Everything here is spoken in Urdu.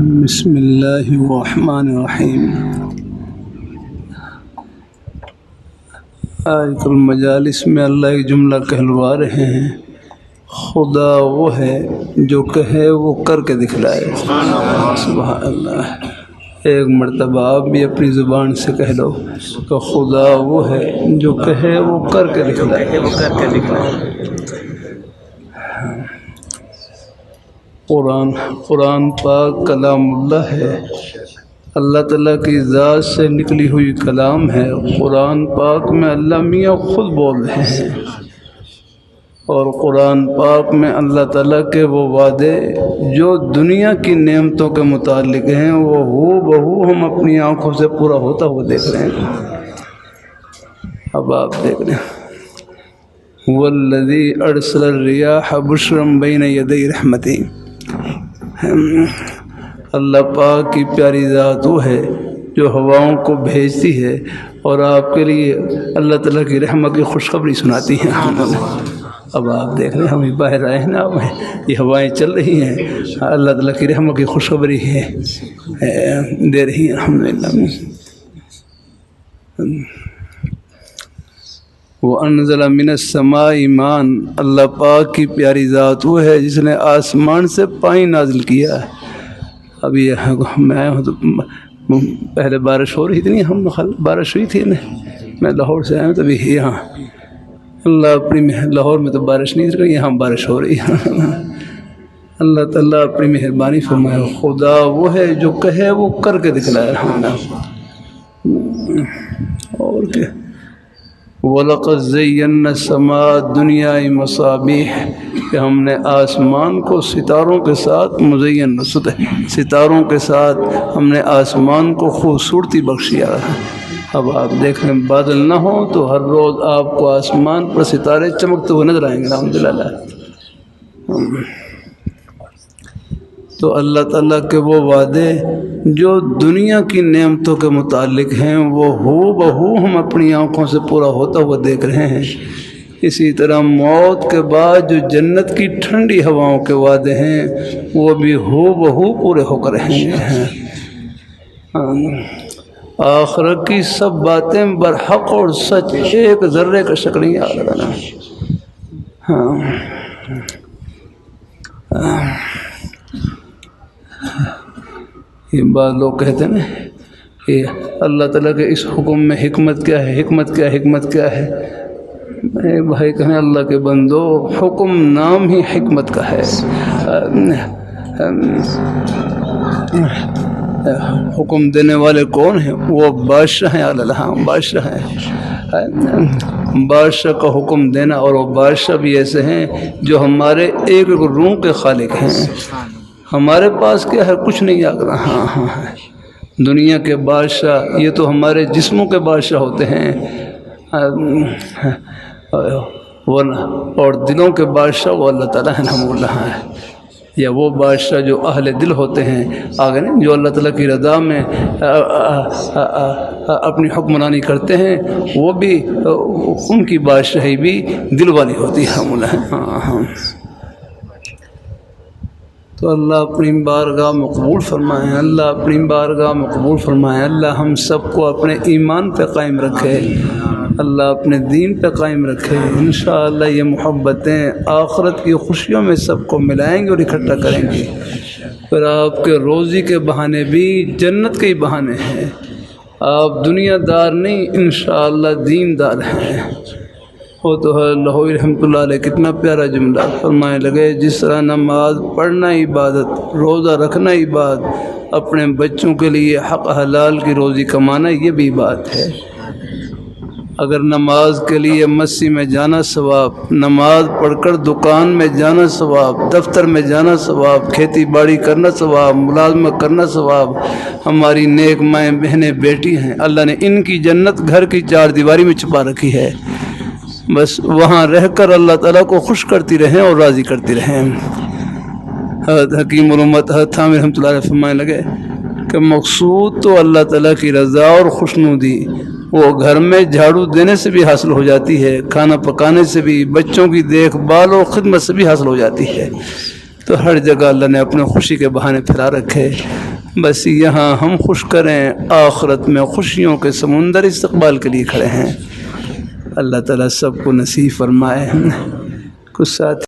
بسم اللہ الرحمن الرحیم۔ آیت المجالس میں اللہ ایک جملہ کہلوا رہے ہیں، خدا وہ ہے جو کہے وہ کر کے دکھلائے۔ سبحان اللہ۔ ایک مرتبہ آپ بھی اپنی زبان سے کہہ لو کہ خدا وہ ہے جو کہے وہ کر کے دکھلائے۔ قرآن پاک کلام اللہ ہے، اللہ تعالیٰ کی ذات سے نکلی ہوئی کلام ہے۔ قرآن پاک میں اللہ میاں خود بول رہے ہیں، اور قرآن پاک میں اللہ تعالیٰ کے وہ وعدے جو دنیا کی نعمتوں کے متعلق ہیں وہ ہو بہو ہم اپنی آنکھوں سے پورا ہوتا ہوا دیکھ رہے ہیں۔ اب آپ دیکھ رہے ہیں، والذی ارسل الریاح بشرا بین یدی رحمتی۔ اللہ پاک کی پیاری ذات وہ ہے جو ہواؤں کو بھیجتی ہے اور آپ کے لیے اللہ تعالیٰ کی رحمت کی خوشخبری سناتی ہیں۔ اب آپ دیکھ رہے ہیں، ہم باہر آئے ہیں نا، یہ ہوائیں چل رہی ہیں، اللہ تعالیٰ کی رحمت کی خوشخبری ہے دے رہی ہیں الحمدللہ۔ وَأَنزَلَ مِنَ السَّمَاءِ مَاءً، اللہ پاک کی پیاری ذات وہ ہے جس نے آسمان سے پانی نازل کیا ہے۔ ابھی میں آیا ہوں تو پہلے بارش ہو رہی تھی، نہیں ہم بارش ہوئی تھی نا، میں لاہور سے آیا ہوں تبھی یہاں اللہ اپنی لاہور میں تو بارش نہیں رہی، یہاں بارش ہو رہی ہے۔ اللہ تعالیٰ اپنی مہربانی فرمائے۔ خدا وہ ہے جو کہے وہ کر کے دکھلائے۔ اور کیا، وَلَقَدْ زَيَّنَّا السَّمَاءَ الدُّنْيَا بِمَصَابِيحَ، کہ ہم نے آسمان کو ستاروں کے ساتھ مزین، ستاروں کے ساتھ ہم نے آسمان کو خوبصورتی بخشیا ہے۔ اب آپ دیکھ لیں، بادل نہ ہو تو ہر روز آپ کو آسمان پر ستارے چمکتے ہوئے نظر آئیں گے الحمدللہ۔ تو اللہ تعالیٰ کے وہ وعدے جو دنیا کی نعمتوں کے متعلق ہیں وہ ہو بہو ہم اپنی آنکھوں سے پورا ہوتا ہوا دیکھ رہے ہیں۔ اسی طرح موت کے بعد جو جنت کی ٹھنڈی ہواؤں کے وعدے ہیں وہ بھی ہو بہو پورے ہو کر رہیں گے۔ آخرت کی سب باتیں برحق اور سچ، ایک ذرے کا شک نہیں آ رہا۔ یہ بات لوگ کہتے ہیں نا کہ اللہ تعالیٰ کے اس حکم میں حکمت کیا ہے، حکمت کیا ہے، حکمت کیا ہے۔ میرے بھائی کہیں اللہ کے بندو، حکم نام ہی حکمت کا ہے۔ حکم دینے والے کون ہیں؟ وہ بادشاہ ہیں، اللہ بادشاہ ہیں۔ بادشاہ کا حکم دینا، اور وہ بادشاہ بھی ایسے ہیں جو ہمارے ایک ایک روح کے خالق ہیں۔ ہمارے پاس کیا ہے؟ کچھ نہیں آ رہا۔ دنیا کے بادشاہ یہ تو ہمارے جسموں کے بادشاہ ہوتے ہیں، اور دلوں کے بادشاہ وہ اللہ تعالیٰ ہے، ہم اللہ ہے، یا وہ بادشاہ جو اہل دل ہوتے ہیں آگے نہیں، جو اللہ تعالیٰ کی رضا میں اپنی حکمرانی کرتے ہیں، وہ بھی ان کی بادشاہی بھی دل والی ہوتی ہے، ہم اللہ۔ تو اللہ اپنی بارگاہ میں قبول فرمائیں، اللہ اپنی بارگاہ میں قبول فرمائیں۔ اللہ ہم سب کو اپنے ایمان پہ قائم رکھے، اللہ اپنے دین پہ قائم رکھے۔ انشاءاللہ یہ محبتیں آخرت کی خوشیوں میں سب کو ملائیں گے اور اکٹھا کریں گے۔ پھر آپ کے روزی کے بہانے بھی جنت کے ہی بہانے ہیں، آپ دنیا دار نہیں، انشاءاللہ دین دار ہیں۔ وہ تو ہے لاہوری رحمۃ اللہ علیہ، کتنا پیارا جملہ فرمائے لگے، جس طرح نماز پڑھنا عبادت، روزہ رکھنا عبادت، اپنے بچوں کے لیے حق حلال کی روزی کمانا یہ بھی بات ہے۔ اگر نماز کے لیے مسجد میں جانا ثواب، نماز پڑھ کر دکان میں جانا ثواب، دفتر میں جانا ثواب، کھیتی باڑی کرنا ثواب، ملازمت کرنا ثواب، ہماری نیک مائیں بہنیں بیٹی ہیں، اللہ نے ان کی جنت گھر کی چار دیواری میں چھپا رکھی ہے، بس وہاں رہ کر اللہ تعالیٰ کو خوش کرتی رہیں اور راضی کرتی رہیں۔ حضرت حکیم الامت حضرت تھانوی رحمۃ اللہ علیہ فرمانے لگے کہ مقصود تو اللہ تعالیٰ کی رضا اور خوشنودی وہ گھر میں جھاڑو دینے سے بھی حاصل ہو جاتی ہے، کھانا پکانے سے بھی، بچوں کی دیکھ بھال اور خدمت سے بھی حاصل ہو جاتی ہے، تو ہر جگہ اللہ نے اپنے خوشی کے بہانے پھیلا رکھے، بس یہاں ہم خوش کریں، آخرت میں خوشیوں کے سمندر استقبال کے لیے کھڑے ہیں۔ اللہ تعالیٰ سب کو نصیب فرمائے۔ کچھ ساتھ